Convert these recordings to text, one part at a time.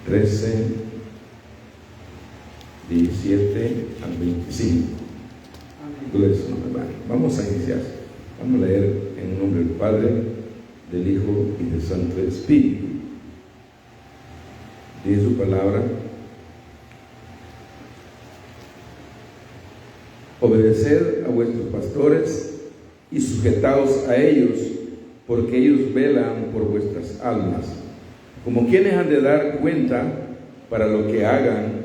13, 17 al 25. Vamos a iniciar. Vamos a leer en el nombre del Padre, del Hijo y del Santo Espíritu. Dice su palabra: obedeced a vuestros pastores y sujetaos a ellos, porque ellos velan por vuestras almas, como quienes han de dar cuenta, para lo que hagan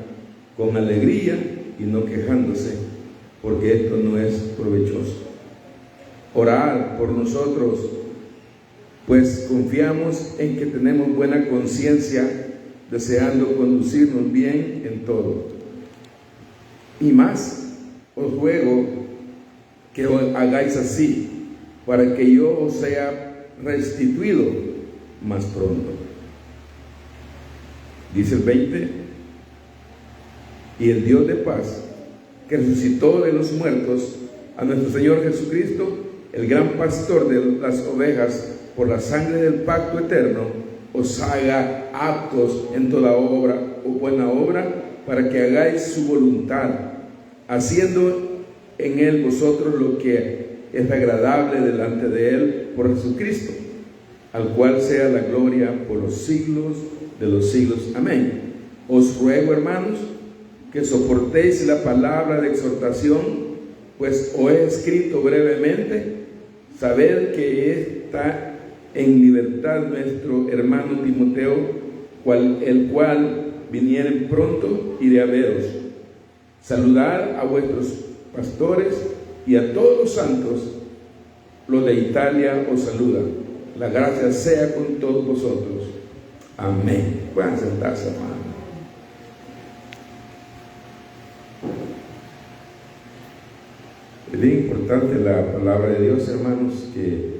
con alegría y no quejándose, porque esto no es provechoso. Orad por nosotros, pues confiamos en que tenemos buena conciencia, deseando conducirnos bien en todo. Y más os ruego que os hagáis así, para que yo os sea restituido más pronto. Dice el 20: y el Dios de paz, que resucitó de los muertos a nuestro Señor Jesucristo, el gran pastor de las ovejas, por la sangre del pacto eterno, os haga aptos en toda obra o buena obra, para que hagáis su voluntad, haciendo en él vosotros lo que es agradable delante de él, por Jesucristo, al cual sea la gloria por los siglos de los siglos. Amén. Os ruego, hermanos, que soportéis la palabra de exhortación, pues os he escrito brevemente. Sabed que está en libertad nuestro hermano Timoteo, el cual viniere pronto iré a veros. Saludad a vuestros pastores y a todos los santos. Los de Italia os saludan. La gracia sea con todos vosotros. Amén. Puedan sentarse, hermano. Es bien importante la palabra de Dios, hermanos, que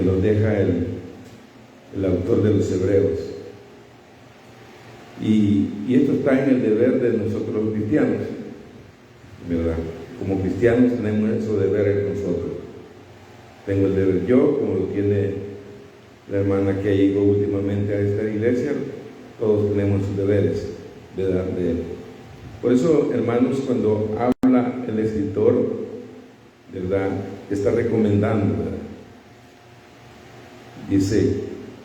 nos deja el autor de los Hebreos. Y esto está en el deber de nosotros los cristianos, ¿verdad? Como cristianos tenemos esos deberes nosotros. Tengo el deber yo, como lo tiene la hermana que llegó últimamente a esta iglesia. Todos tenemos sus deberes, ¿verdad? Por eso, hermanos, cuando habla el escritor, ¿verdad?, está recomendando, ¿verdad? Dice: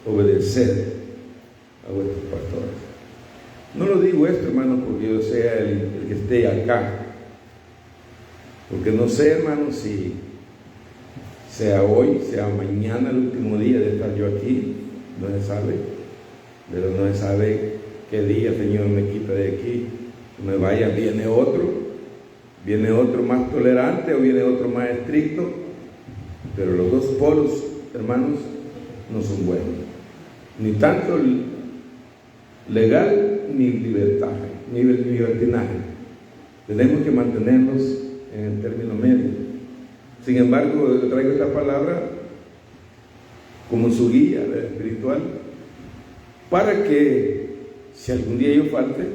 obedeced a vuestros pastores. No lo digo esto, hermano, porque yo sea el que esté acá, porque no sé, hermano, si sea hoy, sea mañana el último día de estar yo aquí. No se sabe, pero no se sabe qué día el Señor me quita de aquí, me vaya. Viene otro más tolerante o viene otro más estricto, pero los dos polos, hermanos, no son buenos, ni tanto legal ni libertinaje. Tenemos que mantenernos en el término medio. Sin embargo, yo traigo esta palabra como su guía espiritual, para que si algún día yo falte,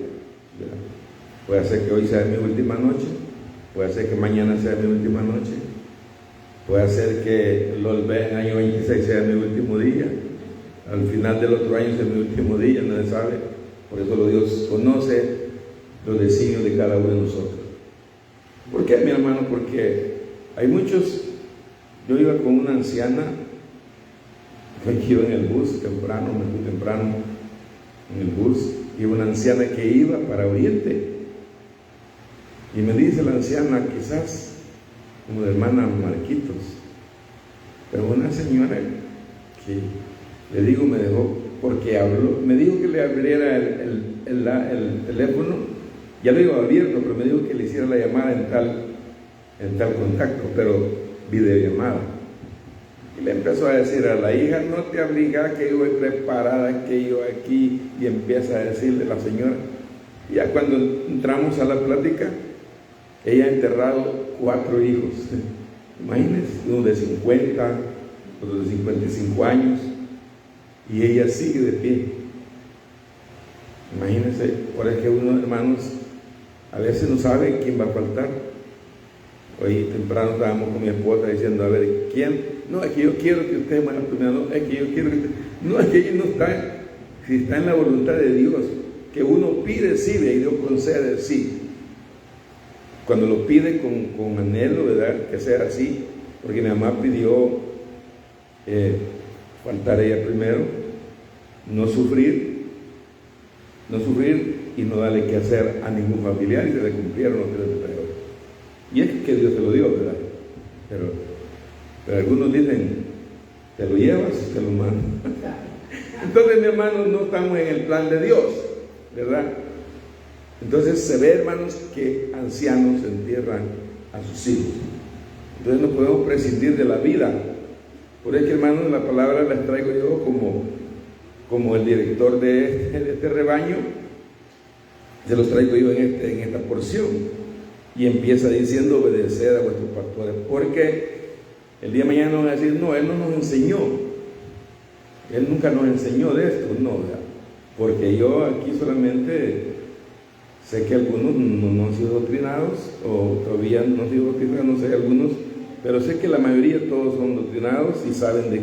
puede ser que hoy sea mi última noche, puede ser que mañana sea mi última noche, puede ser que el año 26 sea mi último día, al final del otro año sea mi último día, no se sabe. Por eso Dios conoce los designios de cada uno de nosotros. ¿Por qué, mi hermano? Porque hay muchos. Yo iba con una anciana, iba en el bus temprano, me fui temprano en el bus, y una anciana que iba para Oriente, y me dice la anciana, quizás como de hermana Marquitos, pero una señora que, le digo, me dejó, porque habló, me dijo que le abriera el teléfono, ya lo iba abierto, pero me dijo que le hiciera la llamada en tal contacto, pero videollamada. Y le empezó a decir a la hija: no te abrigas, que yo voy preparada, que yo aquí, y empieza a decirle la señora. Y ya cuando entramos a la plática, ella ha enterrado 4 hijos. Imagínense, uno de 50, otro de 55 años, y ella sigue de pie. Imagínense, por eso que uno, hermanos, a veces no sabe quién va a faltar. Hoy temprano estábamos con mi esposa diciendo: a ver, ¿quién? No, es que yo quiero que usted vaya primero. No, es que yo quiero que usted... No, es que ellos no están. si está en la voluntad de Dios, que uno pide sí y Dios concede sí. Cuando lo pide con anhelo, ¿verdad? Que sea así, porque mi mamá pidió faltar a ella primero, no sufrir y no darle que hacer a ningún familiar, y se le cumplieron los 3 deseos. Y es que Dios se lo dio, ¿verdad? Pero algunos dicen, ¿te lo llevas o te lo mando? Entonces, mi hermano, no estamos en el plan de Dios, ¿verdad? Entonces se ve, hermanos, que ancianos entierran a sus hijos. Entonces no podemos prescindir de la vida. Por eso, hermanos, la palabra la traigo yo como el director de este rebaño. Se los traigo yo en esta porción. Y empieza diciendo: obedecer a vuestros pastores. Porque el día de mañana van a decir: no, Él no nos enseñó. Él nunca nos enseñó de esto. No, ¿verdad? Porque yo aquí solamente sé que algunos no han sido doctrinados, o todavía no han sido doctrinados, no sé, algunos, pero sé que la mayoría todos son doctrinados y saben de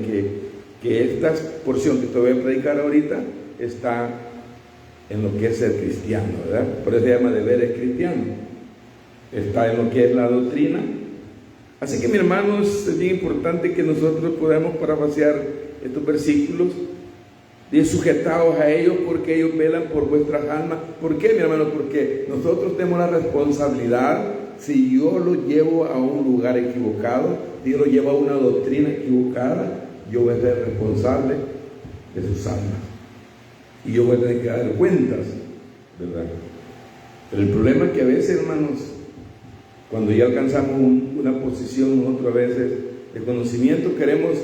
que esta porción que te voy a predicar ahorita está en lo que es ser cristiano, ¿verdad? Por eso se llama deberes cristianos. Está en lo que es la doctrina. Así que, mis hermanos, es bien importante que nosotros podamos parafrasear estos versículos, bien sujetados a ellos, porque ellos velan por vuestras almas. ¿Por qué, mi hermano? Porque nosotros tenemos la responsabilidad. Si yo lo llevo a un lugar equivocado, si yo lo llevo a una doctrina equivocada, yo voy a ser responsable de sus almas, y yo voy a tener que dar cuentas, ¿verdad? Pero el problema es que a veces, hermanos, cuando ya alcanzamos una posición, nosotros a veces de conocimiento, queremos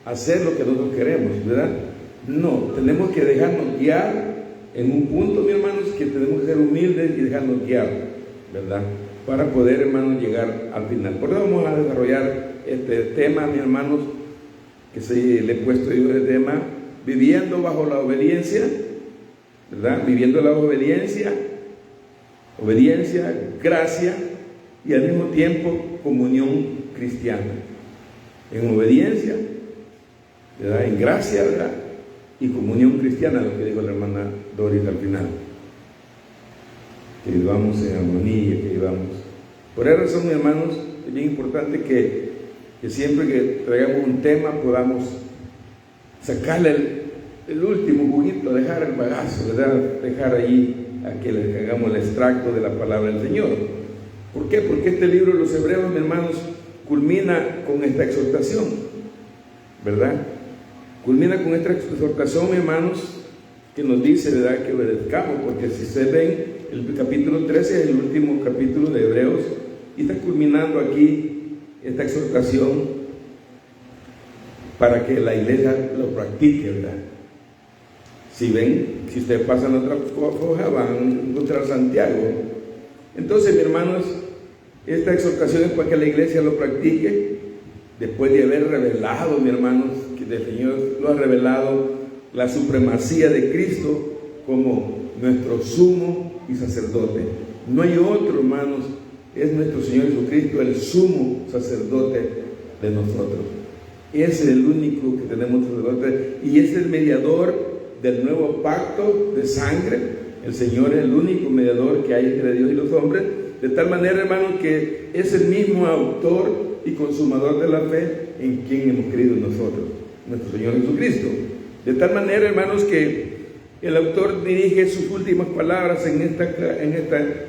hacer lo que nosotros queremos, ¿verdad? No, tenemos que dejarnos guiar en un punto, mis hermanos, que tenemos que ser humildes y dejarnos guiar, ¿verdad? Para poder, hermanos, llegar al final. Por eso vamos a desarrollar este tema, mis hermanos, que le he puesto yo el tema: viviendo bajo la obediencia, ¿verdad? Viviendo la obediencia, gracia y al mismo tiempo comunión cristiana. En obediencia, ¿verdad? En gracia, ¿verdad? Y comunión cristiana, lo que dijo la hermana Doris al final. Que vivamos en armonía, que vivamos. Por esa razón, mis hermanos, es bien importante que siempre que traigamos un tema podamos sacarle el último juguito, dejar el bagazo, ¿verdad? Dejar ahí a que le hagamos el extracto de la palabra del Señor. ¿Por qué? Porque este libro de los Hebreos, mis hermanos, culmina con esta exhortación, ¿verdad? Culmina con esta exhortación, mis hermanos, que nos dice, ¿verdad?, que obedezcamos, porque si se ven, el capítulo 13 es el último capítulo de Hebreos, y está culminando aquí esta exhortación para que la iglesia lo practique, ¿verdad? Si ven, si ustedes pasan otra hoja, van a encontrar Santiago. Entonces, mis hermanos, esta exhortación es para que la iglesia lo practique, después de haber revelado, mis hermanos, que el Señor lo ha revelado, la supremacía de Cristo como nuestro sumo y sacerdote. No hay otro, hermanos, es nuestro Señor Jesucristo el sumo sacerdote de nosotros. Es el único que tenemos sacerdote, y es el mediador del nuevo pacto de sangre. El Señor es el único mediador que hay entre Dios y los hombres, de tal manera, hermanos, que es el mismo autor y consumador de la fe en quien hemos creído nosotros, nuestro Señor Jesucristo. De tal manera, hermanos, que el autor dirige sus últimas palabras en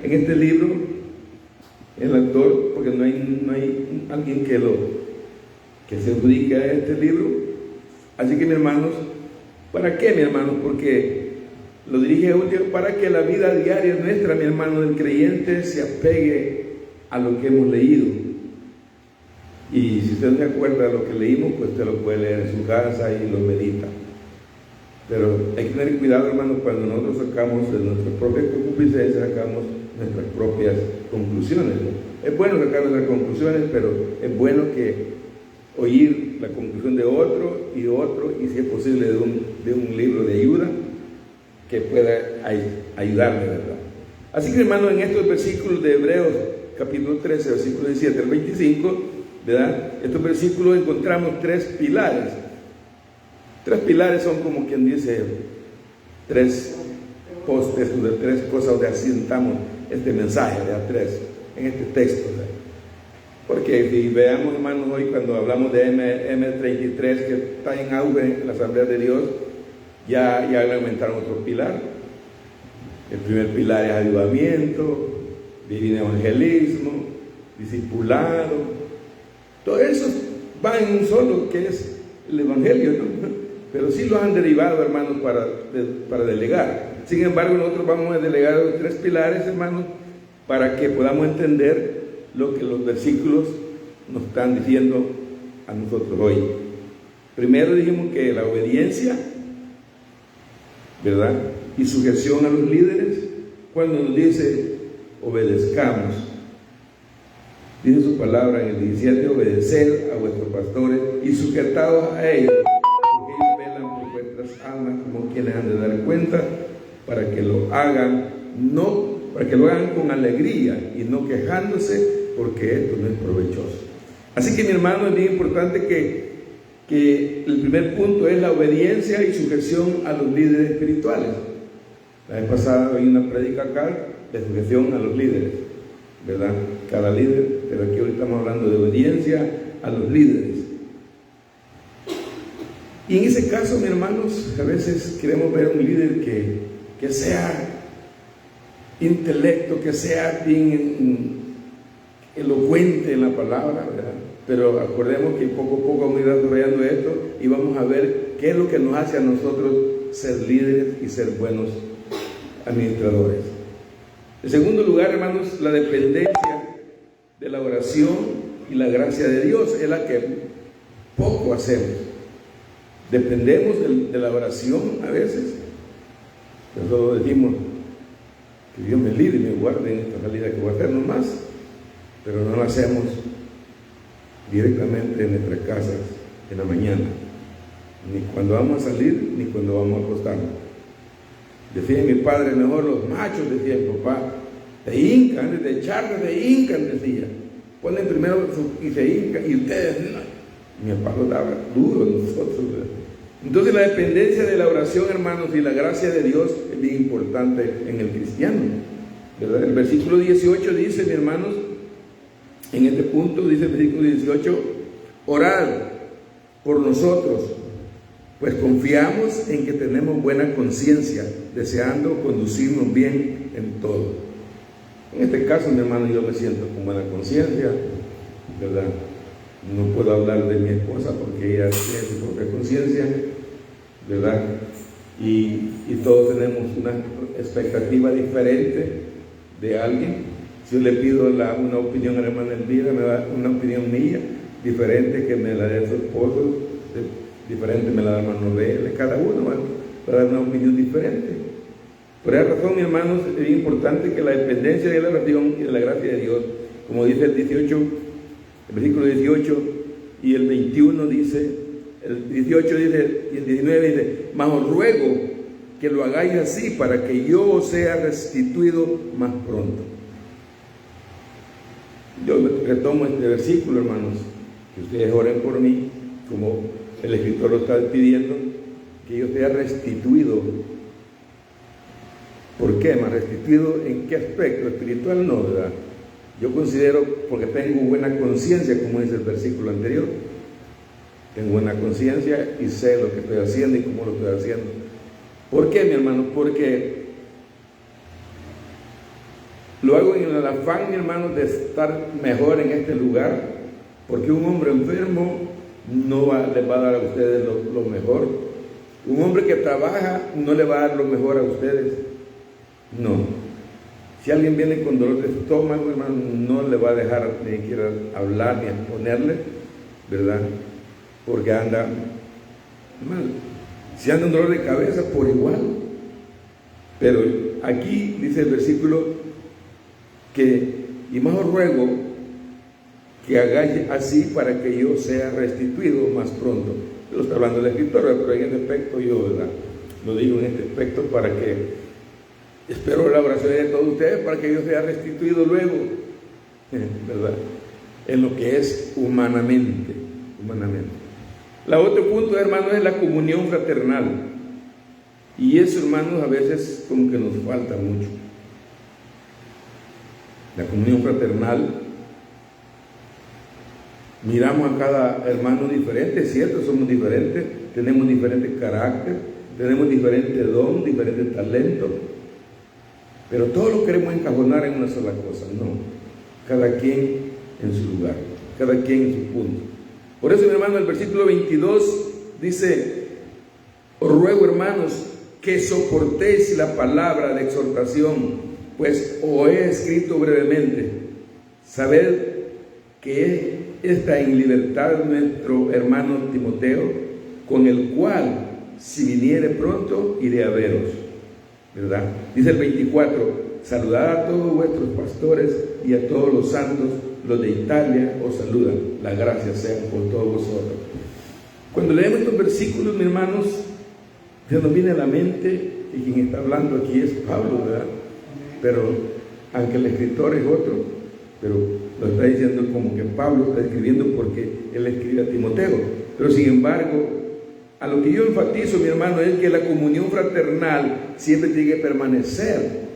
este libro. El autor, porque no hay alguien que se adjudique a este libro. Así que, mis hermanos, ¿para qué, mis hermanos? Porque lo dirige a último, para que la vida diaria nuestra, mi hermano, del creyente, se apegue a lo que hemos leído. Y si usted no se acuerda de lo que leímos, pues usted lo puede leer en su casa y lo medita. Pero hay que tener cuidado, hermanos, cuando nosotros sacamos de nuestras propias concupiscencias, sacamos nuestras propias conclusiones. Es bueno sacar nuestras conclusiones, pero es bueno que oír la conclusión de otro, y si es posible de un libro de ayuda que pueda ayudarle, ¿verdad? Así que, hermanos, en estos versículos de Hebreos, capítulo 13, versículo 17 al 25, ¿verdad? Estos versículos encontramos 3 pilares. 3 pilares son, como quien dice, 3 postes, de 3 cosas donde asientamos este mensaje, de a 3, en este texto. Porque si veamos, hermanos, hoy cuando hablamos de M33, que está en auge en la Asamblea de Dios, ya le aumentaron otro pilar. El primer pilar es avivamiento, divino evangelismo, discipulado. Todo eso va en un solo, que es el evangelio, ¿no? Pero sí lo han derivado, hermanos, para delegar. Sin embargo, nosotros vamos a delegar los 3 pilares, hermanos, para que podamos entender lo que los versículos nos están diciendo a nosotros hoy. Primero dijimos que la obediencia, ¿verdad?, y sujeción a los líderes, cuando nos dice obedezcamos. Dice su palabra en el 17: obedeced a vuestros pastores y sujetados a ellos, porque ellos velan por vuestras almas como quienes han de dar cuenta, para que lo hagan con alegría y no quejándose, porque esto no es provechoso. Así que, mi hermano, es bien importante que el primer punto es la obediencia y sujeción a los líderes espirituales. La vez pasada hay una prédica acá de sujeción a los líderes, ¿verdad? Cada líder, pero aquí ahorita estamos hablando de obediencia a los líderes. Y en ese caso, mis hermanos, a veces queremos ver un líder que sea intelecto, que sea bien elocuente en la palabra, ¿verdad? Pero acordemos que poco a poco vamos a ir desarrollando esto y vamos a ver qué es lo que nos hace a nosotros ser líderes y ser buenos administradores. En segundo lugar, hermanos, la dependencia de la oración y la gracia de Dios es la que poco hacemos. Dependemos de la oración a veces. Nosotros decimos que Dios me libre y me guarde en esta salida que voy a hacer nomás, pero no lo hacemos directamente en nuestras casas en la mañana, ni cuando vamos a salir, ni cuando vamos a acostarnos. Decía mi padre, mejor los machos, decía el papá, te hincan, antes de echarte te hincan, decía. Ponen primero y se hincan, y ustedes, no. Mi papá lo daba duro a nosotros, ¿verdad? Entonces la dependencia de la oración, hermanos, y la gracia de Dios es bien importante en el cristiano, ¿verdad? El versículo 18 dice, mis hermanos, en este punto dice el versículo 18, orad por nosotros, pues confiamos en que tenemos buena conciencia, deseando conducirnos bien en todo. En este caso, mi hermano, yo me siento con buena conciencia, ¿verdad? No puedo hablar de mi esposa porque ella tiene su propia conciencia, ¿verdad? Y todos tenemos una expectativa diferente de alguien. Si yo le pido una opinión a la hermana Elvira, me da una opinión mía, diferente que me la dé su esposo, diferente me la da el hermano Noel, cada uno va a dar una opinión diferente. Por esa razón, mis hermanos, es importante que la dependencia de la oración y de la gracia de Dios, como dice el 18, el versículo 18 y el 21 dice, el 18 dice, y el 19 dice, mas os ruego que lo hagáis así para que yo os sea restituido más pronto. Yo retomo este versículo, hermanos, que ustedes oren por mí, como el escritor lo está pidiendo, que yo sea restituido. ¿Por qué? ¿Más restituido en qué aspecto? Espiritual no, ¿verdad? Yo considero, porque tengo buena conciencia, como dice el versículo anterior, tengo buena conciencia y sé lo que estoy haciendo y cómo lo estoy haciendo. ¿Por qué, mi hermano? Porque lo hago en el afán, mi hermano, de estar mejor en este lugar, porque un hombre enfermo no les va a dar a ustedes lo mejor. Un hombre que trabaja no le va a dar lo mejor a ustedes. No. Si alguien viene con dolor de estómago, hermano, no le va a dejar ni siquiera hablar ni exponerle, ¿verdad? Porque anda mal. Si anda un dolor de cabeza, por igual. Pero aquí dice el versículo que, y más os ruego que hagáis así para que yo sea restituido más pronto. Lo está hablando el escritor, pero en este aspecto yo, ¿verdad?, lo digo en este aspecto para que espero la oración de todos ustedes para que yo sea restituido luego, ¿verdad?, en lo que es humanamente. La otro punto, hermano, es la comunión fraternal. Y eso, hermanos, a veces como que nos falta mucho. La comunión fraternal, miramos a cada hermano diferente, es cierto, somos diferentes, tenemos diferentes carácter, tenemos diferentes don, diferentes talentos, pero todos lo queremos encajonar en una sola cosa. No, cada quien en su lugar, cada quien en su punto. Por eso, mi hermano, el versículo 22 dice: os ruego, hermanos, que soportéis la palabra de exhortación, pues os he escrito brevemente. Sabed que está en libertad nuestro hermano Timoteo, con el cual, si viniere pronto, iré a veros, ¿verdad? Dice el 24: saludad a todos vuestros pastores y a todos los santos. Los de Italia os saludan. La gracia sea con todos vosotros. Cuando leemos estos versículos, mis hermanos, se nos viene a la mente que quien está hablando aquí es Pablo, ¿verdad? Pero aunque el escritor es otro, pero lo está diciendo como que Pablo está escribiendo porque él escribe a Timoteo. Pero sin embargo, a lo que yo enfatizo, mi hermano, es que la comunión fraternal siempre tiene que permanecer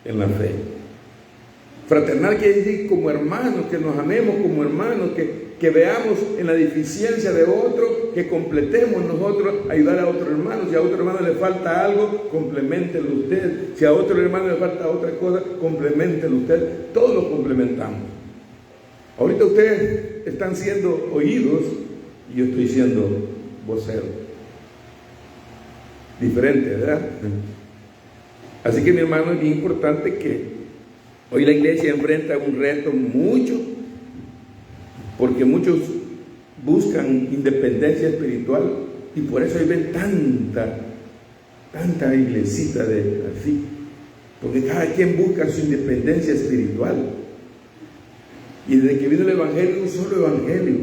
en la fe. Fraternal quiere decir como hermanos, que nos amemos como hermanos, que veamos en la deficiencia de otro, que completemos nosotros, ayudar a otro hermano. Si a otro hermano le falta algo, compleméntelo usted. Si a otro hermano le falta otra cosa, compleméntelo usted. Todos lo complementamos. Ahorita ustedes están siendo oídos y yo estoy siendo vocero. Diferente, ¿verdad? Así que, mi hermano, es bien importante que hoy la iglesia enfrenta un reto mucho, porque muchos buscan independencia espiritual y por eso ahí ven tanta iglesita de así, porque cada quien busca su independencia espiritual. Y desde que vino el evangelio, un solo evangelio.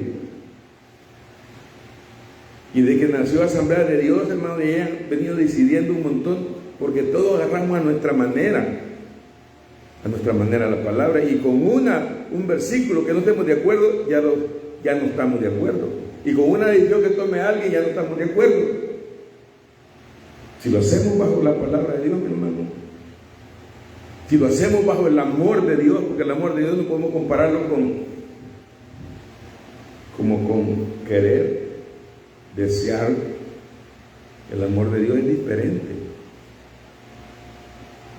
Y desde que nació Asamblea de Dios, hermano, ya han venido decidiendo un montón, porque todos agarramos a nuestra manera la palabra, y con un versículo que no estemos de acuerdo, ya no estamos de acuerdo, y con una decisión que tome alguien, ya no estamos de acuerdo. Si lo hacemos bajo la palabra de Dios, mi hermano, si lo hacemos bajo el amor de Dios, porque el amor de Dios no podemos compararlo con querer, desear. El amor de Dios es diferente.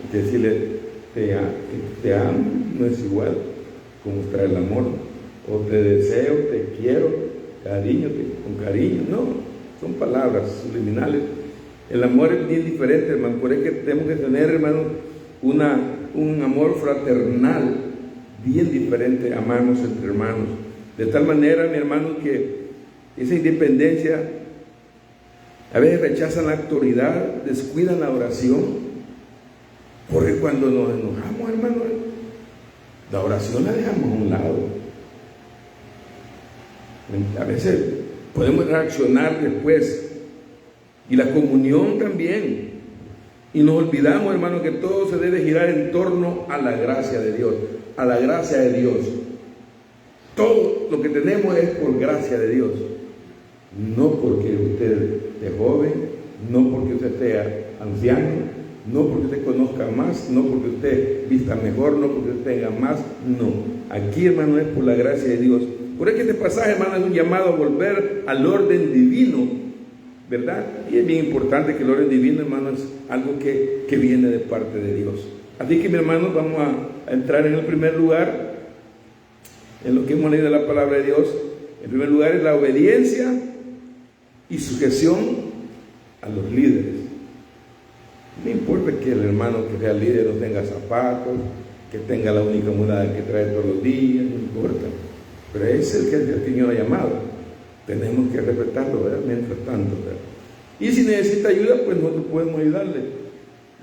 Es decirle te amo no es igual como trae el amor, o te deseo, te quiero, cariño, con cariño. No, son palabras subliminales. El amor es bien diferente, hermano. Por eso que tenemos que tener, hermano, un amor fraternal bien diferente, amarnos entre hermanos, de tal manera, mi hermano, que esa independencia, a veces rechazan la autoridad, descuidan la oración. Porque cuando nos enojamos, hermano, la oración la dejamos a un lado. A veces podemos reaccionar después. Y la comunión también. Y nos olvidamos, hermano, que todo se debe girar en torno a la gracia de Dios. A la gracia de Dios. Todo lo que tenemos es por gracia de Dios. No porque usted esté joven, no porque usted sea anciano, no porque usted conozca más, no porque usted vista mejor, no porque usted tenga más, no. Aquí, hermano, es por la gracia de Dios. Por eso que este pasaje, hermano, es un llamado a volver al orden divino, ¿verdad? Y es bien importante que el orden divino, hermano, es algo que viene de parte de Dios. Así que, mi hermano, vamos a entrar en el primer lugar, en lo que hemos leído de la palabra de Dios. En primer lugar es la obediencia y sujeción a los líderes. No importa que el hermano que sea líder no tenga zapatos, que tenga la única moneda que trae todos los días, no importa. Pero es el que el Señor ha llamado. Tenemos que respetarlo, ¿verdad? Mientras tanto, ¿verdad? Y si necesita ayuda, pues nosotros podemos ayudarle,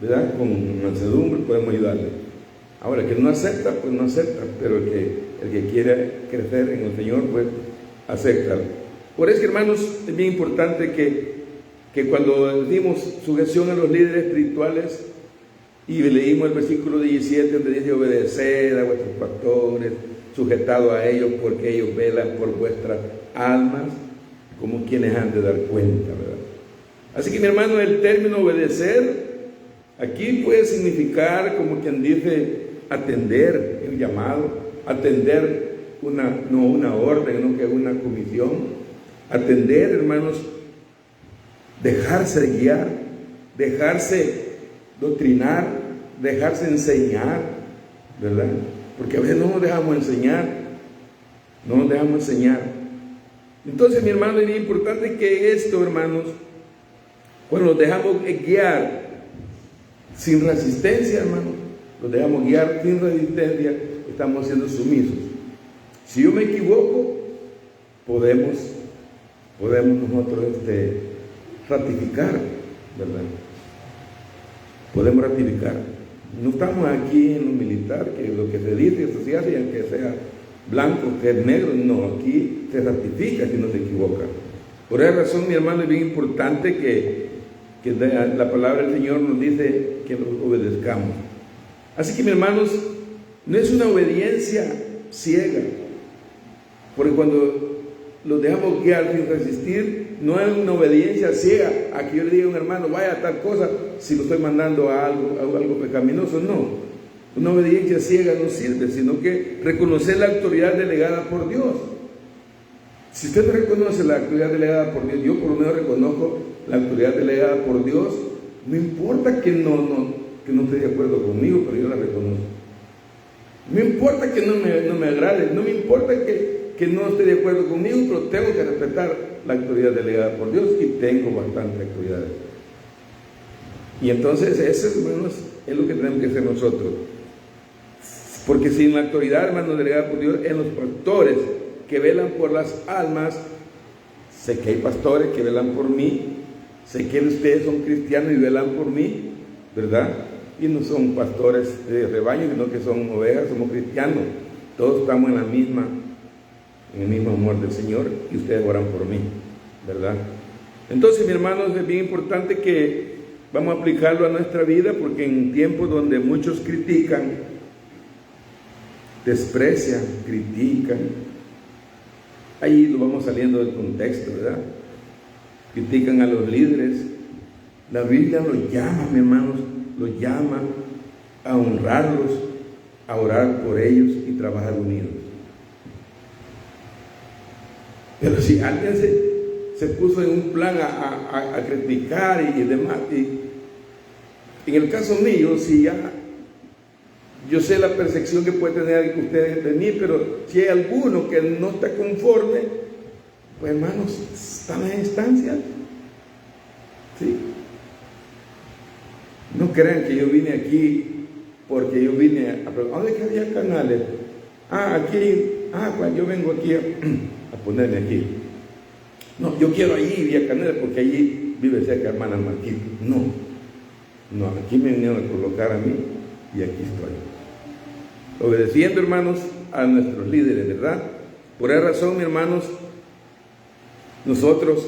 ¿verdad? Con mansedumbre podemos ayudarle. Ahora, el que no acepta, pues no acepta, pero el que quiere crecer en el Señor, pues acepta. Por eso, hermanos, es bien importante que cuando decimos sujeción a los líderes espirituales, y leímos el versículo 17 donde dice: obedeced a vuestros pastores, sujetado a ellos, porque ellos velan por vuestras almas, como quienes han de dar cuenta, ¿verdad? Así que mi hermano, el término obedecer aquí puede significar, como quien dice, atender el llamado, atender no una orden, no que una comisión, atender, hermanos, dejarse guiar, dejarse doctrinar, dejarse enseñar, ¿verdad? Porque a veces no nos dejamos enseñar, no nos dejamos enseñar. Entonces, mi hermano, es bien importante que esto, hermanos, cuando nos dejamos guiar sin resistencia, hermano, nos dejamos guiar sin resistencia, estamos siendo sumisos. Si yo me equivoco, podemos nosotros ratificar, ¿verdad? Podemos ratificar. No estamos aquí en lo militar, que lo que se dice, eso se hace, y aunque sea blanco, que es negro, no, aquí se ratifica si no se equivoca. Por esa razón, mi hermano, es bien importante que la palabra del Señor nos dice que nos obedezcamos. Así que, mis hermanos, no es una obediencia ciega, porque cuando los dejamos guiar sin resistir, no es una obediencia ciega a que yo le diga a un hermano, vaya a tal cosa, si lo estoy mandando a algo pecaminoso. No, una obediencia ciega no sirve, sino que reconocer la autoridad delegada por Dios. Si usted no reconoce la autoridad delegada por Dios, yo por lo menos reconozco la autoridad delegada por Dios, no importa que no esté de acuerdo conmigo, pero yo la reconozco. No importa que no me agrade, no me importa que no esté de acuerdo conmigo, pero tengo que respetar la autoridad delegada por Dios, y tengo bastante autoridad. Y entonces eso, hermanos, es lo que tenemos que hacer nosotros. Porque sin la autoridad, hermanos, delegada por Dios en los pastores que velan por las almas, sé que hay pastores que velan por mí, sé que ustedes son cristianos y velan por mí, ¿verdad? Y no son pastores de rebaño, sino que son ovejas, somos cristianos. Todos estamos en el mismo amor del Señor, y ustedes oran por mí, ¿verdad? Entonces, mi hermano, es bien importante que vamos a aplicarlo a nuestra vida, porque en tiempos donde muchos critican, desprecian, critican, ahí lo vamos saliendo del contexto, ¿verdad? Critican a los líderes. La Biblia los llama, mi hermanos, los llama a honrarlos, a orar por ellos y trabajar unidos. Pero si alguien se puso en un plan a criticar y demás, y en el caso mío, si ya yo sé la percepción que puede tener ustedes de mí, pero si hay alguno que no está conforme, pues hermanos, están en instancias, ¿sí? No crean que yo vine aquí porque yo vine a ¿dónde que había canales? Pues yo vengo aquí a ponerme aquí. No, yo quiero allí vía Canales porque allí vive cerca hermana Marquita. No, aquí me vinieron a colocar a mí y aquí estoy. Obedeciendo, hermanos, a nuestros líderes, ¿verdad? Por esa razón, mis hermanos, nosotros,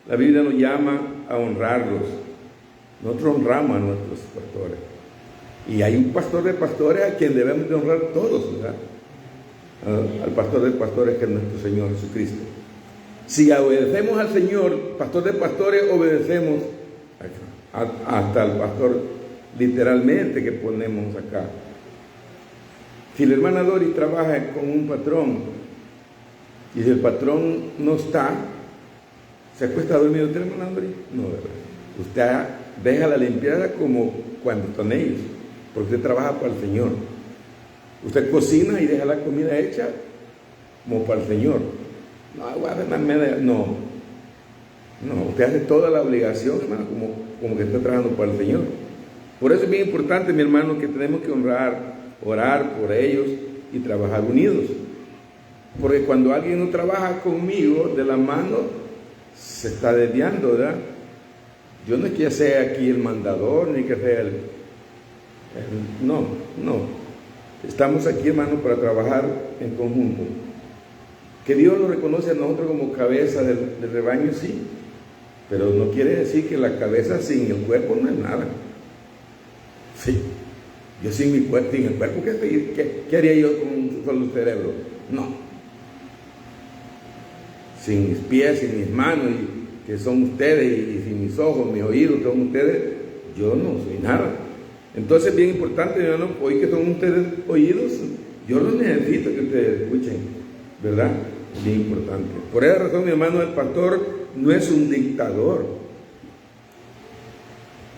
la Biblia nos llama a honrarlos. Nosotros honramos a nuestros pastores. Y hay un pastor de pastores a quien debemos de honrar todos, ¿verdad? Al pastor de pastores, que es nuestro Señor Jesucristo. Si obedecemos al Señor, pastor de pastores, obedecemos hasta el pastor literalmente que ponemos acá. Si la hermana Doris trabaja con un patrón y si el patrón no está, ¿se acuesta a dormir usted, hermana Doris? No, ¿verdad? Usted deja la limpieza como cuando están ellos, porque usted trabaja para el Señor. Usted cocina y deja la comida hecha como para el Señor. No, usted hace toda la obligación, hermano, como que está trabajando para el Señor. Por eso es bien importante, mi hermano, que tenemos que honrar, orar por ellos y trabajar unidos. Porque cuando alguien no trabaja conmigo de la mano, se está desviando, ¿verdad? Yo no es que sea aquí el mandador, ni que sea no. Estamos aquí, hermano, para trabajar en conjunto. Que Dios lo reconoce a nosotros como cabeza del rebaño, sí, pero no quiere decir que la cabeza sin el cuerpo no es nada. Sí, yo sin el cuerpo, ¿qué haría yo con solo el cerebro? No. Sin mis pies, sin mis manos, que son ustedes, y sin mis ojos, mis oídos, son ustedes, yo no soy nada. Entonces es bien importante, hermano, hoy que son ustedes oídos, yo los necesito que ustedes escuchen, ¿verdad? Es bien importante. Por esa razón, mi hermano, el pastor no es un dictador.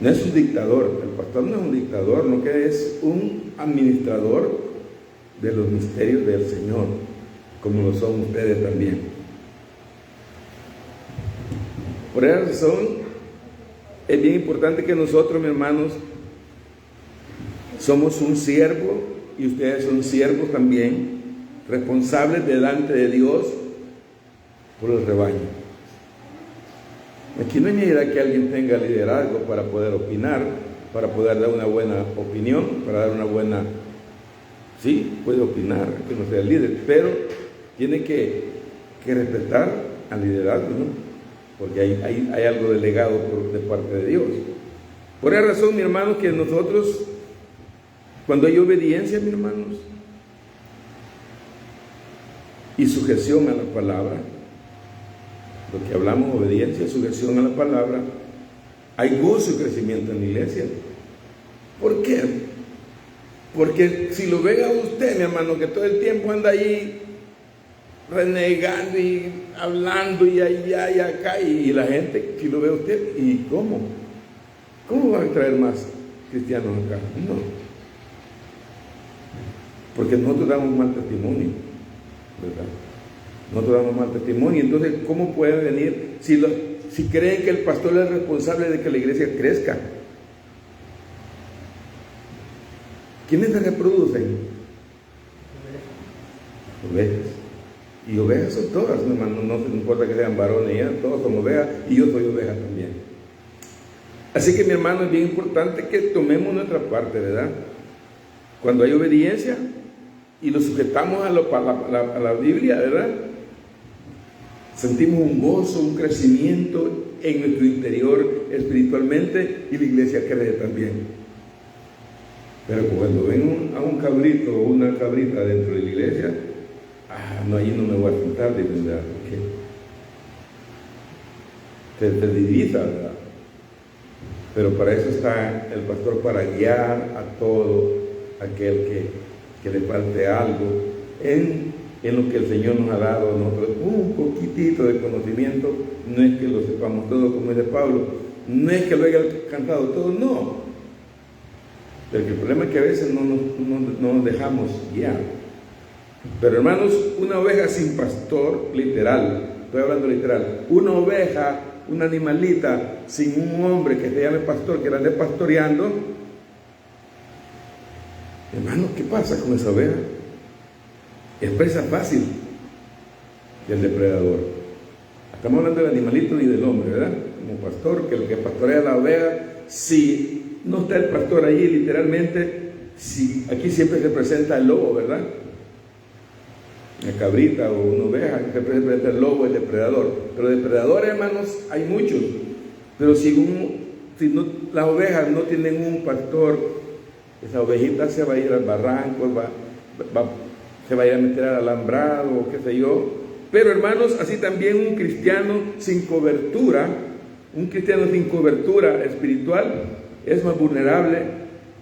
No es un dictador, el pastor no es un dictador, no, que es un administrador de los misterios del Señor, como lo son ustedes también. Por esa razón, es bien importante que nosotros, mis hermanos, somos un siervo y ustedes son siervos también, responsables delante de Dios por el rebaño. Aquí no hay necesidad que alguien tenga liderazgo para poder opinar, para poder dar una buena opinión, para dar una buena... Sí, puede opinar, que no sea el líder, pero tiene que respetar al liderazgo, ¿no? Porque hay algo delegado de parte de Dios. Por esa razón, mi hermano, que nosotros, cuando hay obediencia, mis hermanos, y sujeción a la palabra, lo que hablamos, obediencia, sujeción a la palabra, hay gozo y crecimiento en la iglesia. ¿Por qué? Porque si lo ven a usted, mi hermano, que todo el tiempo anda ahí renegando y hablando y allá y acá, y la gente, si lo ve a usted, ¿y cómo? ¿Cómo van a traer más cristianos acá? No. Porque nosotros damos mal testimonio, ¿verdad? Nosotros damos mal testimonio. Entonces, ¿cómo pueden venir si creen que el pastor es responsable de que la iglesia crezca? ¿Quiénes se reproducen? Ovejas. Y ovejas son todas, mi hermano, no importa que sean varones, ya, todos son ovejas, y yo soy oveja también. Así que, mi hermano, es bien importante que tomemos nuestra parte, ¿verdad? Cuando hay obediencia y lo sujetamos a la Biblia, ¿verdad? Sentimos un gozo, un crecimiento en nuestro interior espiritualmente, y la iglesia crece también. Pero cuando ven a un cabrito o una cabrita dentro de la iglesia, no, allí no me voy a sentar, de verdad, porque te divisa, ¿verdad? Pero para eso está el pastor, para guiar a todo aquel que le falte algo en lo que el Señor nos ha dado a nosotros, un poquitito de conocimiento. No es que lo sepamos todo, como dice Pablo, no es que lo haya cantado todo, no. Pero el problema es que a veces no nos dejamos guiar. Pero, hermanos, una oveja sin pastor, literal, estoy hablando literal, una oveja, una animalita sin un hombre que se llame pastor, que la ande pastoreando, hermano, ¿qué pasa con esa oveja? Es presa fácil del depredador. Estamos hablando del animalito y del hombre, ¿verdad? Como pastor, que el que pastorea la oveja, si no está el pastor allí, literalmente, si aquí siempre se presenta el lobo, ¿verdad? Una cabrita o una oveja, que se presenta el lobo, el depredador. Pero depredadores, hermanos, hay muchos. Pero si las ovejas no tienen un pastor, esa ovejita se va a ir al barranco, se va a ir a meter al alambrado, qué sé yo. Pero, hermanos, así también un cristiano sin cobertura espiritual es más vulnerable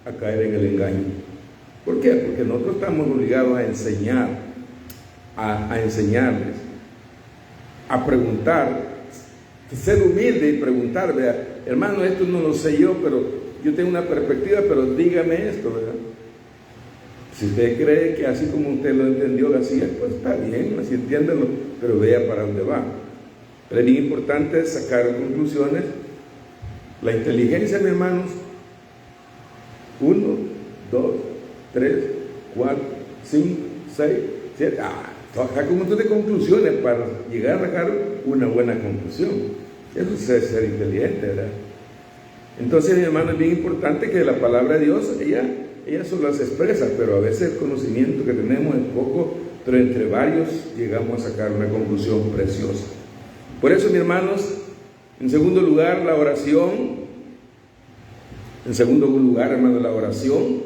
a caer en el engaño. ¿Por qué? Porque nosotros estamos obligados a enseñar, a enseñarles, a preguntar, ser humilde y preguntar, ¿verdad? Hermano, esto no lo sé yo, pero yo tengo una perspectiva, pero dígame esto, ¿verdad? Si usted cree que así como usted lo entendió, así es, pues está bien, así entiéndelo, pero vea para dónde va. Pero es bien importante sacar conclusiones. La inteligencia, mis hermanos, 1, 2, 3, 4, 5, 6, 7, saca un montón de conclusiones para llegar a sacar una buena conclusión. Eso es ser inteligente, ¿verdad? Entonces, mi hermano, es bien importante que la palabra de Dios, ella solo las expresa, pero a veces el conocimiento que tenemos es poco, pero entre varios llegamos a sacar una conclusión preciosa. Por eso, mis hermanos, en segundo lugar, la oración. En segundo lugar, hermano, la oración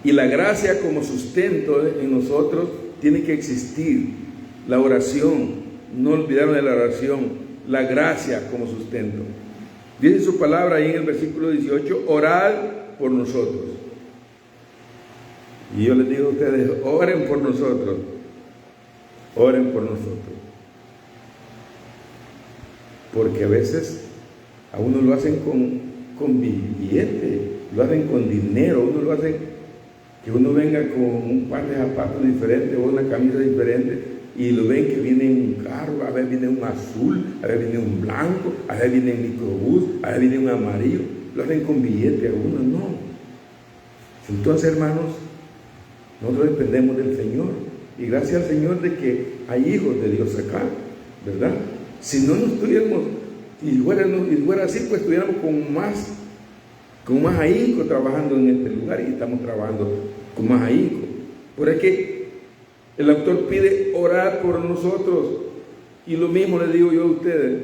y la gracia como sustento en nosotros tiene que existir. La oración, no olvidaron de la oración, la gracia como sustento. Dice su palabra ahí en el versículo 18, orad por nosotros. Y yo les digo a ustedes, oren por nosotros. Oren por nosotros. Porque a veces a uno lo hacen con billete, lo hacen con dinero, uno lo hacen que uno venga con un par de zapatos diferentes o una camisa diferente y lo ven que viene en un carro, a veces viene un azul, a veces viene un blanco, a veces viene un microbús, a veces viene un amarillo, lo hacen con billete a uno, no. Entonces, hermanos, nosotros dependemos del Señor y gracias al Señor de que hay hijos de Dios acá, ¿verdad? Si no nos tuviéramos, y fuera así, pues estuviéramos con más ahínco trabajando en este lugar y estamos trabajando con más ahínco. Por eso es que el autor pide orar por nosotros y lo mismo le digo yo a ustedes,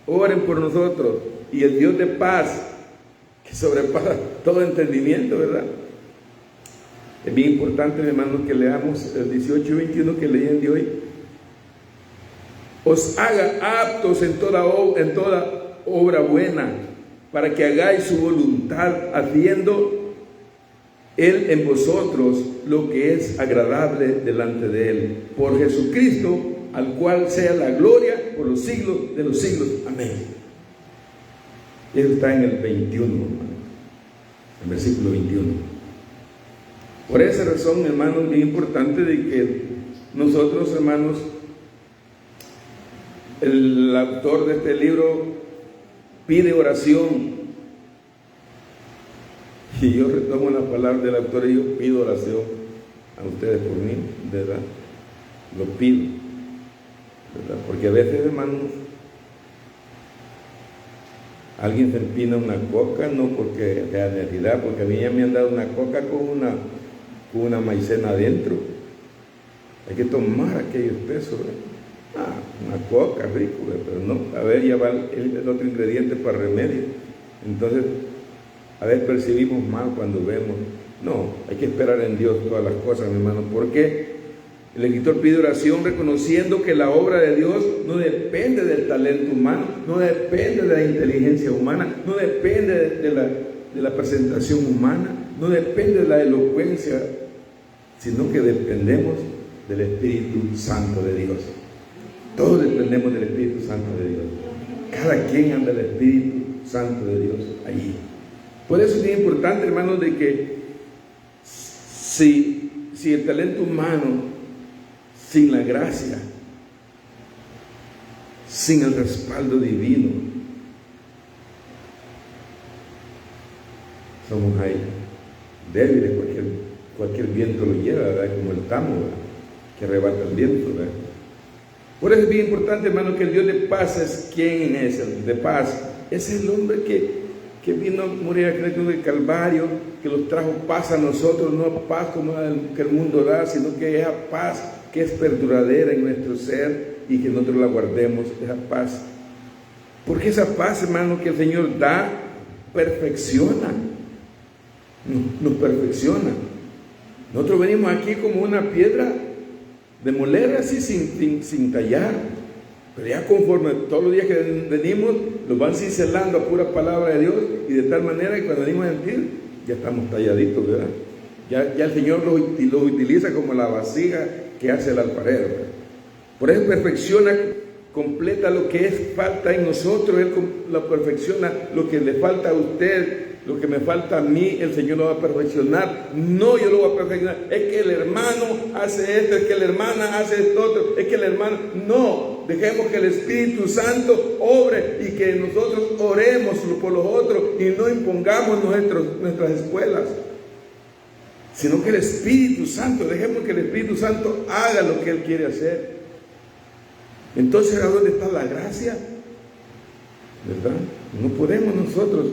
oren por nosotros y el Dios de paz que sobrepasa todo entendimiento, ¿verdad? Es bien importante, hermanos, que leamos el 18 y 21 que leí de hoy. Os haga aptos en toda obra buena, para que hagáis su voluntad, haciendo Él en vosotros lo que es agradable delante de Él. Por Jesucristo, al cual sea la gloria por los siglos de los siglos. Amén. Eso está en el 21, el versículo 21. Por esa razón, hermanos, es importante de que nosotros, hermanos, el autor de este libro pide oración. Y yo retomo la palabra del autor y yo pido oración a ustedes por mí, ¿verdad? Lo pido, ¿verdad? Porque a veces, hermanos, alguien se empina una coca, no porque sea necesidad, porque a mí ya me han dado una coca con una maicena adentro. Hay que tomar aquello espeso, ¿verdad? Una coca, rico, pero no, a ver, ya va el otro ingrediente para remedio. Entonces, a veces percibimos mal cuando vemos. No, hay que esperar en Dios todas las cosas, mi hermano. ¿Por qué? El escritor pide oración reconociendo que la obra de Dios no depende del talento humano, no depende de la inteligencia humana, no depende de la presentación humana, no depende de la elocuencia, sino que dependemos del Espíritu Santo de Dios. Todos dependemos del Espíritu Santo de Dios. Cada quien anda el Espíritu Santo de Dios allí. Por eso es bien importante, hermanos, de que si el talento humano, sin la gracia, sin el respaldo divino, somos ahí débiles, cualquier viento lo lleva, ¿verdad? Como el tamo, ¿verdad? Que arrebata el viento, ¿verdad? Por eso es bien importante, hermano, que el Dios de paz es. ¿Quién es el de paz? Es el hombre que vino a morir a Cristo del Calvario, que nos trajo paz a nosotros, no paz como que el mundo da, sino que esa paz que es perduradera en nuestro ser y que nosotros la guardemos, esa paz. Porque esa paz, hermano, que el Señor da, perfecciona, nos perfecciona. Nosotros venimos aquí como una piedra de moler así sin tallar, pero ya conforme todos los días que venimos los van cincelando a pura palabra de Dios, y de tal manera que cuando venimos a sentir ya estamos talladitos, ¿verdad? Ya el Señor los utiliza como la vasija que hace el alfarero, ¿verdad? Por eso perfecciona, completa lo que es falta en nosotros. Él lo perfecciona, lo que le falta a usted, lo que me falta a mí, el Señor lo va a perfeccionar. No, yo lo voy a perfeccionar. Es que el hermano hace esto, es que la hermana hace esto otro, es que el hermano... No, dejemos que el Espíritu Santo obre y que nosotros oremos por los otros y no impongamos nuestras escuelas, sino que el Espíritu Santo, dejemos que el Espíritu Santo haga lo que Él quiere hacer. Entonces, ¿a dónde está la gracia? ¿Verdad? No podemos nosotros.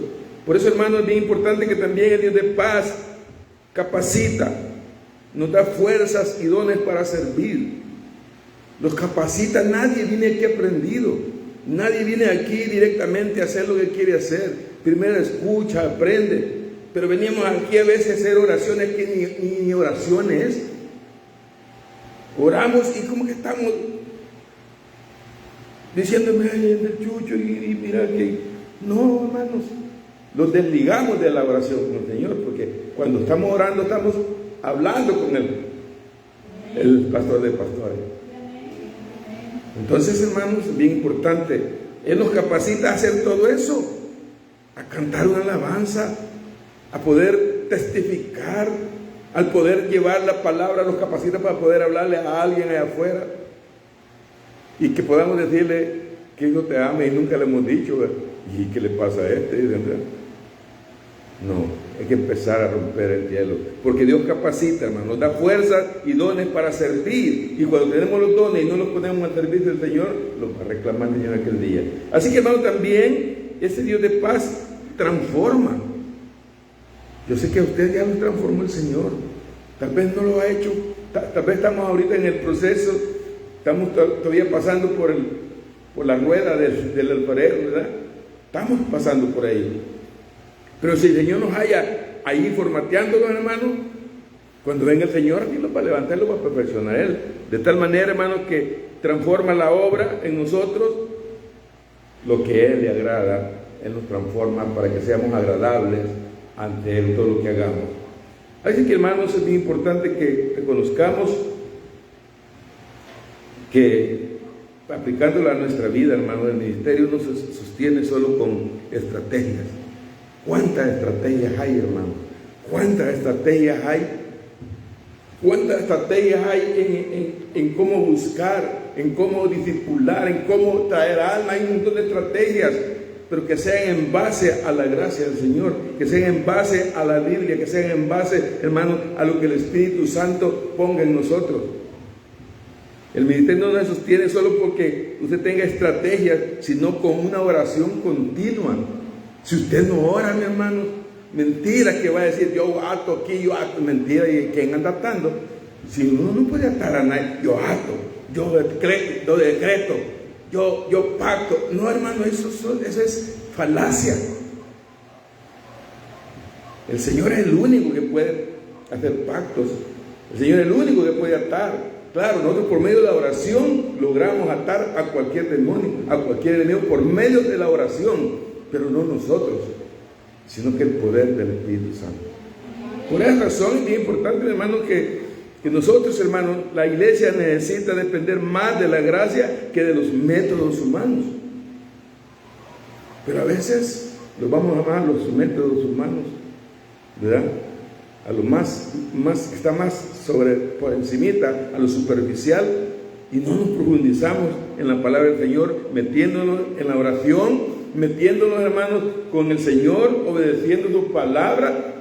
Por eso, hermano, es bien importante que también el Dios de paz capacita, nos da fuerzas y dones para servir. Los capacita. Nadie viene aquí aprendido. Nadie viene aquí directamente a hacer lo que quiere hacer. Primero escucha, aprende. Pero venimos aquí a veces a hacer oraciones que ni oraciones. Oramos y como que estamos diciéndome, ay, el chucho, y mira que No, hermanos, los desligamos de la oración con el Señor, porque cuando estamos orando estamos hablando con el pastor de pastores. Entonces, hermanos, es bien importante. Él nos capacita a hacer todo eso, a cantar una alabanza, a poder testificar, al poder llevar la palabra, nos capacita para poder hablarle a alguien allá afuera y que podamos decirle que Dios te ama y nunca le hemos dicho, ¿verdad? ¿Y qué le pasa a este? No, hay que empezar a romper el hielo, porque Dios capacita, hermano, nos da fuerza y dones para servir, y cuando tenemos los dones y no los ponemos al servicio del Señor, los va a reclamar el Señor aquel día. Así que, hermano, también ese Dios de paz transforma. Yo sé que a usted ya lo transformó el Señor, tal vez no lo ha hecho, tal vez estamos ahorita en el proceso, estamos todavía pasando por la rueda del alfarero, ¿verdad? Estamos pasando por ahí. Pero si el Señor nos haya ahí formateándolos, hermano, cuando venga el Señor, aquí los va a levantar, los va a perfeccionar Él. De tal manera, hermano, que transforma la obra en nosotros, lo que Él le agrada, Él nos transforma para que seamos agradables ante Él todo lo que hagamos. Así que, hermanos, es bien importante que reconozcamos que aplicándola a nuestra vida, hermano, el ministerio no se sostiene solo con estrategias. ¿Cuántas estrategias hay, hermano? ¿Cuántas estrategias hay? ¿Cuántas estrategias hay en cómo buscar, en cómo discipular, en cómo traer alma? Hay un montón de estrategias, pero que sean en base a la gracia del Señor, que sean en base a la Biblia, que sean en base, hermano, a lo que el Espíritu Santo ponga en nosotros. El ministerio no se sostiene solo porque usted tenga estrategias, sino con una oración continua. Si usted no ora, mi hermano, mentira que va a decir, yo ato aquí, yo ato, mentira, ¿y quién anda atando? Si uno no puede atar a nadie, yo ato, yo decreto, yo pacto. No, hermano, eso es falacia. El Señor es el único que puede hacer pactos. El Señor es el único que puede atar. Claro, nosotros por medio de la oración logramos atar a cualquier demonio, a cualquier enemigo, por medio de la oración. Pero no nosotros, sino que el poder del Espíritu Santo. Por esa razón es bien importante, hermano, que nosotros, hermanos, la iglesia necesita depender más de la gracia que de los métodos humanos. Pero a veces los vamos a amar los métodos humanos, ¿verdad? A lo más que está más por encimita, a lo superficial, y no nos profundizamos en la palabra del Señor, metiéndonos en la oración, metiéndonos, hermanos, con el Señor, obedeciendo su palabra,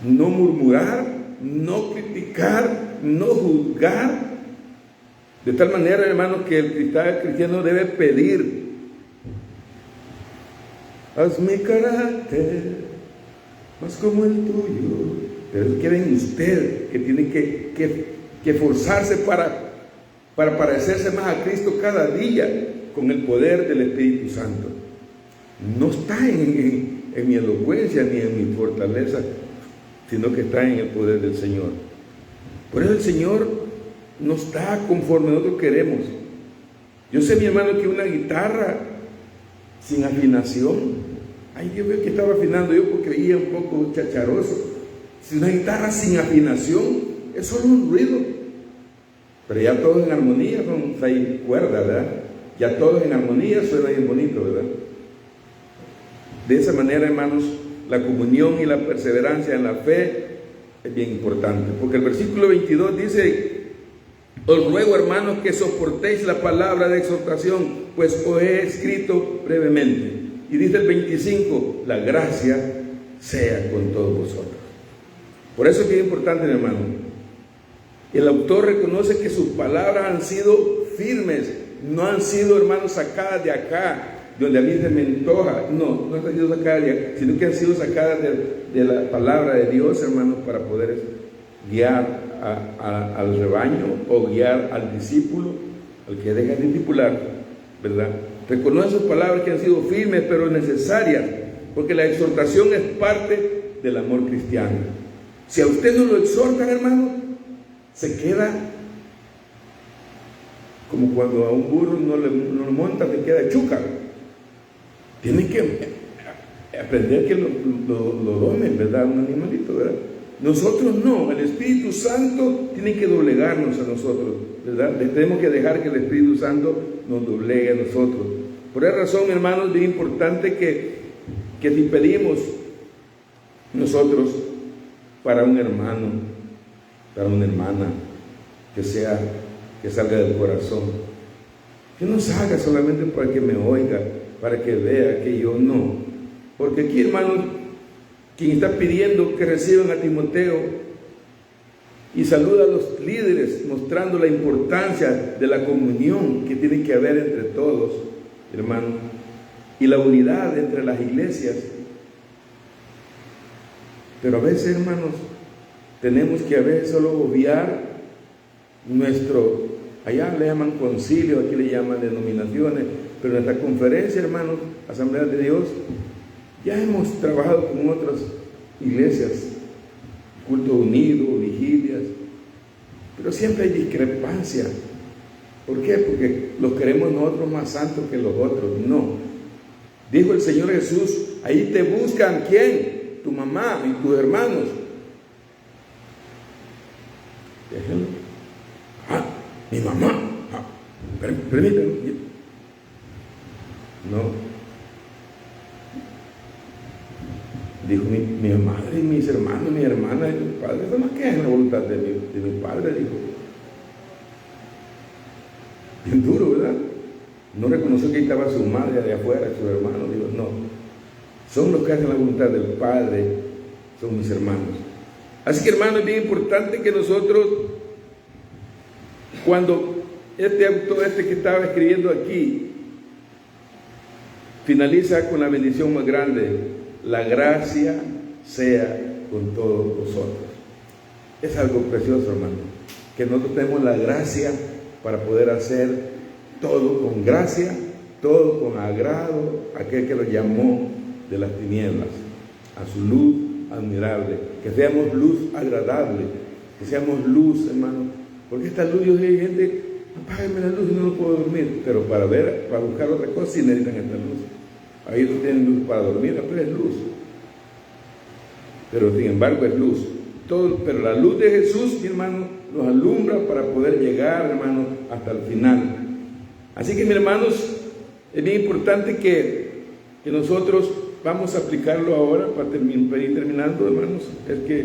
no murmurar, no criticar, no juzgar, de tal manera, hermanos, que el cristiano debe pedir: haz mi carácter más como el tuyo. Pero quieren usted, que tiene que esforzarse para parecerse más a Cristo cada día, con el poder del Espíritu Santo. No está en mi elocuencia ni en mi fortaleza, sino que está en el poder del Señor. Por eso el Señor no está conforme nosotros queremos. Yo sé, mi hermano, que una guitarra sin afinación, yo veo que estaba afinando yo porque oía un poco chacharoso. Si una guitarra sin afinación es solo un ruido, pero ya todos en armonía son 6 cuerdas, ¿verdad? Ya todos en armonía suena bien bonito, ¿verdad? De esa manera, hermanos, la comunión y la perseverancia en la fe es bien importante, porque el versículo 22 dice: os ruego, hermanos, que soportéis la palabra de exhortación, pues os he escrito brevemente. Y dice el 25: la gracia sea con todos vosotros. Por eso es bien importante, mi hermano. El autor reconoce que sus palabras han sido firmes, no han sido, hermanos, sacadas de acá, donde a mí se me antoja. No han sido sacadas de acá, sino que han sido sacadas de la palabra de Dios, hermanos, para poder guiar al rebaño o guiar al discípulo, al que deja de discipular, ¿verdad? Reconoce sus palabras que han sido firmes, pero necesarias, porque la exhortación es parte del amor cristiano. Si a usted no lo exhortan, hermano, se queda como cuando a un burro no lo monta, se queda chúcaro. Tienen que aprender que lo domen, ¿verdad? Un animalito, ¿verdad? Nosotros no, el Espíritu Santo tiene que doblegarnos a nosotros, ¿verdad? Tenemos que dejar que el Espíritu Santo nos doblegue a nosotros. Por esa razón, mi hermano, es bien importante que si pedimos nosotros para un hermano, para una hermana, que salga del corazón, que no salga solamente para que me oiga, para que vea que yo no. Porque aquí, hermanos, quien está pidiendo que reciban a Timoteo y saluda a los líderes, mostrando la importancia de la comunión que tiene que haber entre todos, hermanos, y la unidad entre las iglesias. Pero a veces, hermanos, tenemos que a veces solo obviar allá le llaman concilio, aquí le llaman denominaciones, pero en esta conferencia, hermanos, Asamblea de Dios, ya hemos trabajado con otras iglesias, culto unido, vigilias, pero siempre hay discrepancia. ¿Por qué? Porque los queremos nosotros más santos que los otros. No. Dijo el Señor Jesús, ahí te buscan, ¿quién? Tu mamá y tus hermanos. Déjenlo. Mi mamá. Permítanme. No. Dijo mi madre y mis hermanos, mi hermana y mi padre, eso no queda en la voluntad de mi padre, dijo. Bien duro, ¿verdad? No reconoció que ahí estaba su madre de afuera, su hermano, digo, no. Son los que hacen la voluntad del Padre, son mis hermanos. Así que, hermano, es bien importante que nosotros, cuando este autor, que estaba escribiendo aquí, finaliza con la bendición más grande: la gracia sea con todos vosotros. Es algo precioso, hermano, que nosotros tenemos la gracia para poder hacer todo con gracia, todo con agrado, aquel que lo llamó de las tinieblas a su luz admirable, que seamos luz agradable, que seamos luz, hermano, porque esta luz, yo sé, hay gente, apáguenme la luz y no puedo dormir, pero para buscar otra cosa sí necesitan esta luz. Ahí no tienen luz para dormir, pero es luz. Pero sin embargo es luz. Pero la luz de Jesús, mi hermano, nos alumbra para poder llegar, hermano, hasta el final. Así que, mis hermanos, es bien importante que nosotros vamos a aplicarlo ahora para ir terminando, hermanos. Es que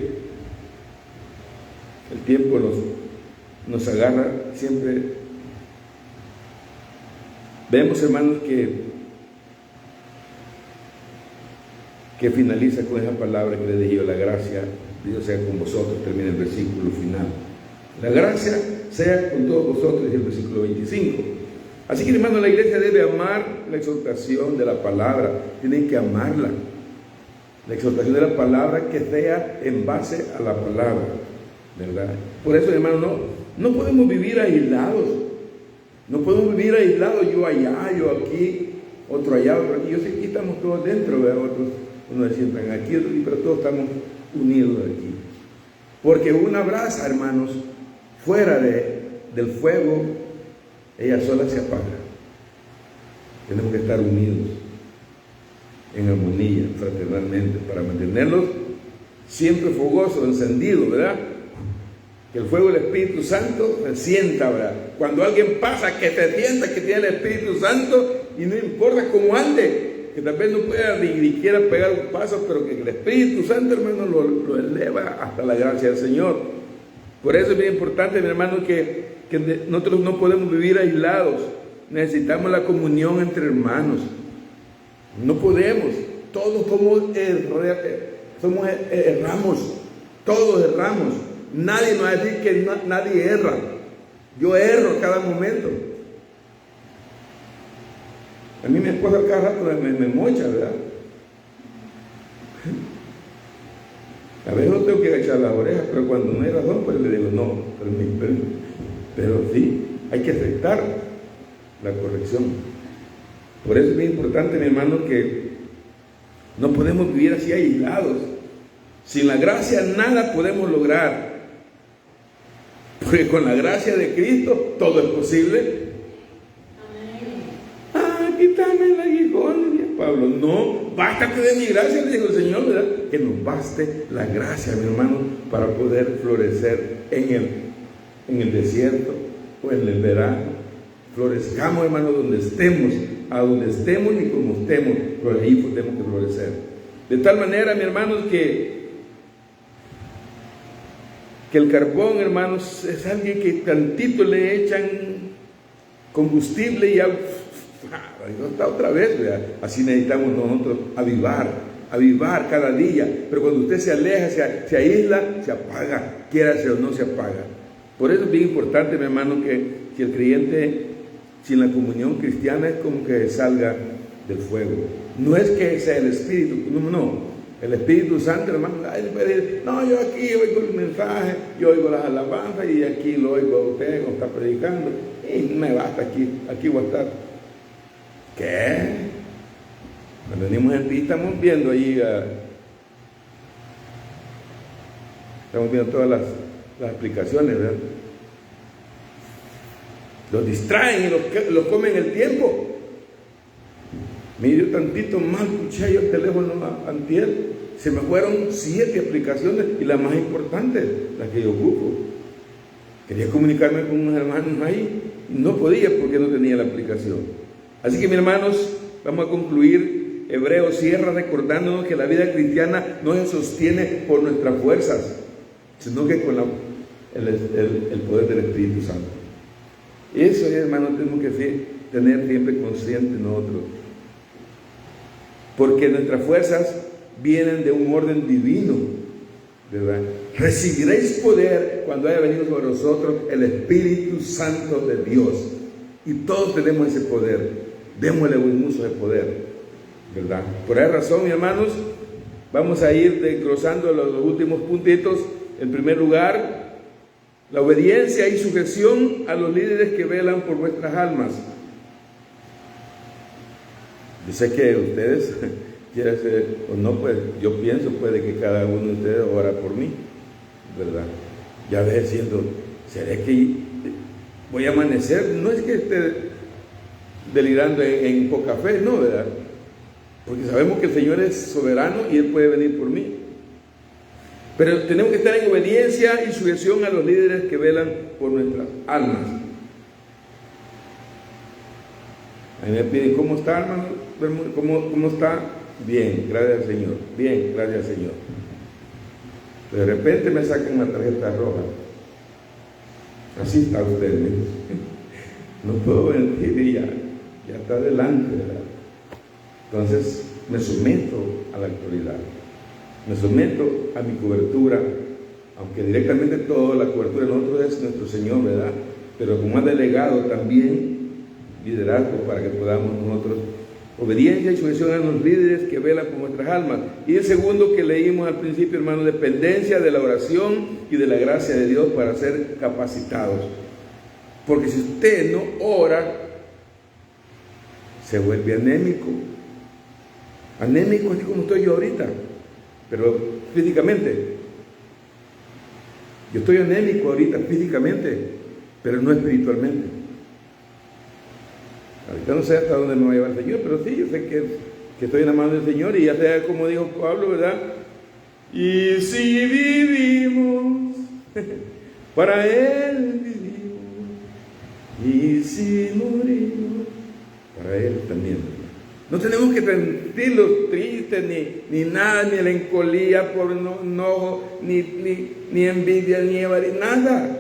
el tiempo nos agarra siempre. Vemos, hermanos, que finaliza con esa palabra que le dije yo: la gracia de Dios sea con vosotros. Termina el versículo final. La gracia sea con todos vosotros, dice el versículo 25. Así que, hermano, la iglesia debe amar la exhortación de la palabra. Tienen que amarla. La exhortación de la palabra que sea en base a la palabra, ¿verdad? Por eso, hermano, no podemos vivir aislados. No podemos vivir aislados, yo allá, yo aquí, otro allá, otro aquí. Yo sé que aquí estamos todos dentro, ¿verdad? Otros unos se sientan aquí, pero todos estamos unidos aquí. Porque una brasa, hermanos, fuera del fuego, ella sola se apaga. Tenemos que estar unidos en armonía, fraternalmente, para mantenerlos siempre fogosos, encendidos, ¿verdad? Que el fuego del Espíritu Santo se sienta, ¿verdad? Cuando alguien pasa, que se sienta que tiene el Espíritu Santo, y no importa cómo ande, que tal vez no pueda ni quiera pegar un paso, pero que el Espíritu Santo, hermano, lo eleva hasta la gracia del Señor. Por eso es bien importante, mi hermano, que nosotros no podemos vivir aislados. Necesitamos la comunión entre hermanos. No podemos. Todos erramos. Todos erramos. Nadie nos va a decir que nadie erra. Yo erro cada momento. A mí mi esposa cada rato me mocha, ¿verdad? A veces no tengo que agachar las orejas, pero cuando no hay razón, pues le digo, no, pero sí, hay que aceptar la corrección. Por eso es bien importante, mi hermano, que no podemos vivir así aislados. Sin la gracia nada podemos lograr. Porque con la gracia de Cristo todo es posible. Quítame el aguijón, dice Pablo. bástate de mi gracia, le dijo el Señor, ¿verdad? Que nos baste la gracia, mi hermano, para poder florecer en el desierto o en el verano. Florezcamos, hermano, donde estemos, a donde estemos y como estemos, por ahí tenemos que florecer. De tal manera, mi hermano, que el carbón, hermanos, es alguien que tantito le echan combustible y ya está otra vez, ¿verdad? Así necesitamos nosotros avivar cada día. Pero cuando usted se aleja, se aísla, se apaga, quiera o no se apaga. Por eso es bien importante, mi hermano, que el creyente sin la comunión cristiana es como que salga del fuego. No es que sea el Espíritu, no. El Espíritu Santo, hermano, no, yo aquí oigo el mensaje, yo oigo las alabanzas y aquí lo oigo a usted cuando está predicando y me basta aquí voy a estar. ¿Qué? Cuando venimos en ti estamos viendo ahí, estamos viendo todas las aplicaciones, ¿verdad? Los distraen y los comen el tiempo. Mire, tantito más escuché yo el teléfono antier. Se me fueron 7 aplicaciones y la más importante, la que yo ocupo. Quería comunicarme con unos hermanos ahí y no podía porque no tenía la aplicación. Así que, mis hermanos, vamos a concluir. Hebreos cierra recordándonos que la vida cristiana no se sostiene por nuestras fuerzas, sino que con el poder del Espíritu Santo. Eso, hermanos, tenemos que tener siempre consciente nosotros. Porque nuestras fuerzas vienen de un orden divino, ¿verdad? Recibiréis poder cuando haya venido sobre vosotros el Espíritu Santo de Dios. Y todos tenemos ese poder. Démosle buen uso de poder, ¿verdad? Por esa razón, mis hermanos, vamos a ir desglosando los últimos puntitos. En primer lugar, la obediencia y sujeción a los líderes que velan por nuestras almas. Yo sé que ustedes quieren ser, o no, pues yo pienso puede que cada uno de ustedes ora por mí, ¿verdad? Ya ves diciendo, ¿será que voy a amanecer? No es que esté delirando en poca fe, no, ¿verdad? Porque sabemos que el Señor es soberano y Él puede venir por mí. Pero tenemos que estar en obediencia y sujeción a los líderes que velan por nuestras almas. A mí me piden, ¿cómo está, hermano? ¿Cómo está? Bien, gracias al Señor. Bien, gracias al Señor. De repente me sacan una tarjeta roja. Así está usted, ¿no? No puedo mentir y ya está delante, ¿verdad? Entonces me someto a la autoridad. Me someto a mi cobertura, aunque directamente toda la cobertura de nosotros es nuestro Señor, ¿verdad? Pero como ha delegado también liderazgo para que podamos nosotros, obediencia y sujeción a los líderes que velan por nuestras almas. Y el segundo que leímos al principio, hermano, dependencia de la oración y de la gracia de Dios para ser capacitados. Porque si usted no ora, se vuelve anémico. Anémico así como estoy yo ahorita, pero físicamente. Yo estoy anémico ahorita físicamente, pero no espiritualmente. Ahorita no sé hasta dónde me va a llevar el Señor, pero sí, yo sé que estoy en la mano del Señor y ya sea como dijo Pablo, ¿verdad? Y si vivimos, para Él vivimos, y si morimos, para Él también. No tenemos que sentirlos tristes, ni nada, ni melancolía por enojo, ni envidia, ni avaricia, nada.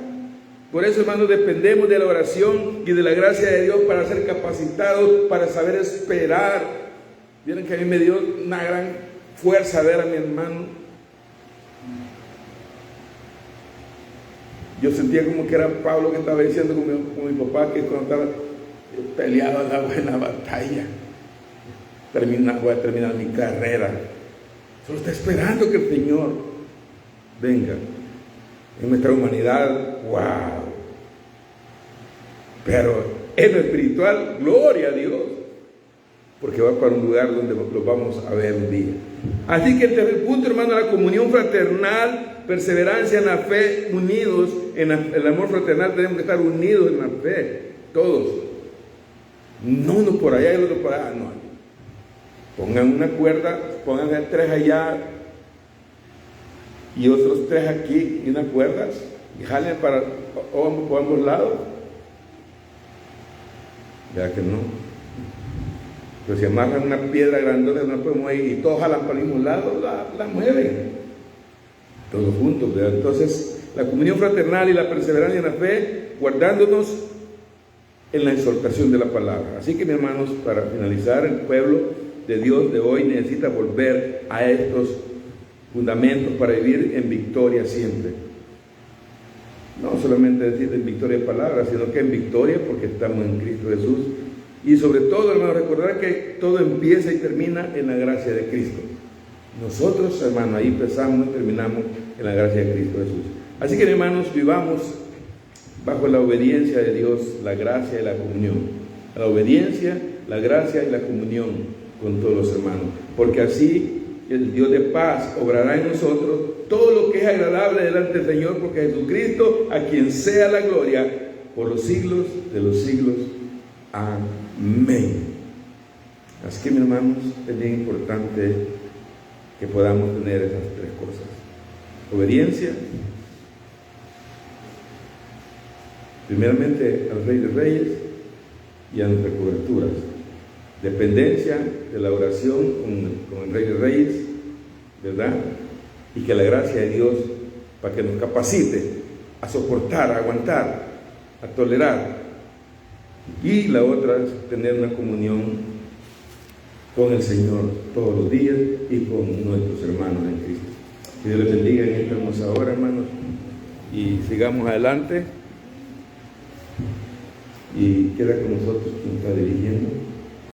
Por eso, hermanos, dependemos de la oración y de la gracia de Dios para ser capacitados, para saber esperar. Vieron que a mí me dio una gran fuerza ver a mi hermano. Yo sentía como que era Pablo que estaba diciendo con mi papá que cuando estaba peleado la buena batalla, voy a terminar mi carrera. Solo está esperando que el Señor venga. En nuestra humanidad, wow. Pero en lo espiritual, gloria a Dios, porque va para un lugar donde lo vamos a ver un día. Así que el tercer punto, hermano, la comunión fraternal, perseverancia en la fe, unidos en el amor fraternal. Tenemos que estar unidos en la fe, todos. No uno por allá y el otro por allá, no. Pongan una cuerda, pongan 3 allá y otros 3 aquí y unas cuerdas y jalen por ambos lados. ¿Verdad que no? Pero si amarran una piedra grandota, no podemos ir y todos jalan para el mismo lado, la mueven. Todos juntos, ¿verdad? Entonces, la comunión fraternal y la perseverancia en la fe, guardándonos en la exhortación de la palabra. Así que, mis hermanos, para finalizar, el pueblo de Dios de hoy necesita volver a estos fundamentos para vivir en victoria siempre. No solamente decir en victoria de palabras, sino que en victoria porque estamos en Cristo Jesús. Y sobre todo, hermanos, recordar que todo empieza y termina en la gracia de Cristo. Nosotros, hermanos, ahí empezamos y terminamos en la gracia de Cristo Jesús. Así que, hermanos, vivamos bajo la obediencia de Dios, la gracia y la comunión. La obediencia, la gracia y la comunión con todos los hermanos. Porque así el Dios de paz obrará en nosotros todo lo que es agradable delante del Señor, porque Jesucristo, a quien sea la gloria por los siglos de los siglos. Amén. Así que, mis hermanos, es bien importante que podamos tener esas 3 cosas: obediencia, primeramente al Rey de Reyes y a nuestras coberturas; dependencia de la oración con el Rey de Reyes, ¿verdad? Y que la gracia de Dios para que nos capacite a soportar, a aguantar, a tolerar. Y la otra es tener una comunión con el Señor todos los días y con nuestros hermanos en Cristo. Que Dios les bendiga en esta hermosa hora, hermanos, y sigamos adelante. Y queda con nosotros quien está dirigiendo.